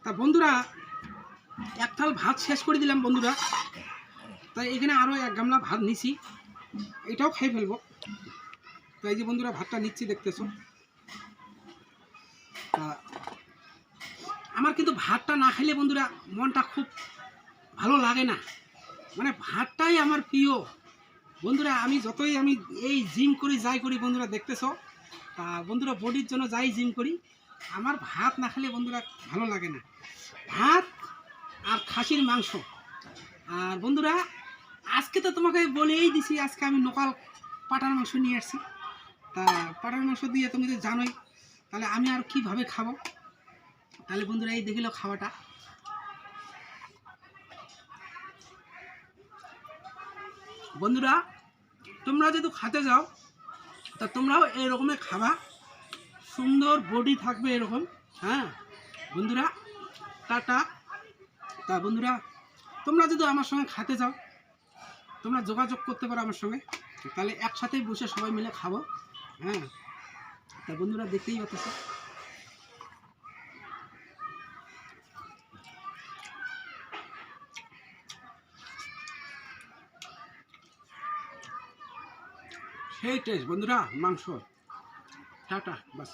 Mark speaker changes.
Speaker 1: তা বন্ধুরা এক থাল ভাত শেষ করে দিলাম বন্ধুরা। তাই এখানে আরও এক গামলা ভাত নিছি, এটাও খেয়ে ফেলবো। তাই যে বন্ধুরা ভাতটা নিচ্ছি দেখতেছো। তা আমার কিন্তু ভাতটা না খেলে বন্ধুরা মনটা খুব ভালো লাগে না, মানে ভাতটাই আমার প্রিয় বন্ধুরা। আমি যতই এই জিম করি যাই করি বন্ধুরা দেখতেছো, তা বন্ধুরা বডির জন্য যাই জিম করি, আমার ভাত না খেলে বন্ধুরা ভালো লাগে না। ভাত আর খাসির মাংস। আর বন্ধুরা আজকে তো তোমাকে বলেই দিছি, আজকে আমি লোকাল পাটার মাংস নিয়ে আসছি। তা পাটার মাংস দিয়ে তুমি তো জানোই, তাহলে আমি আর কীভাবে খাবো। তাহলে বন্ধুরা এই দেখিল খাওয়াটা। বন্ধুরা তোমরা যদি খেতে যাও তা তোমরাও এরকমই খাবা, সুন্দর বডি থাকবে এরকম। হ্যাঁ বন্ধুরা টাটা। তা বন্ধুরা তোমরা যদি আমার সঙ্গে খেতে যাও তোমরা যোগাযোগ করতে পারো আমার সঙ্গে, তাহলে একসাথেই বসে সবাই মিলে খাবো। হ্যাঁ তা বন্ধুরা দেখতেই পাচ্ছ সেই টেস্ট বন্ধুরা মাংস। টাটা বাস।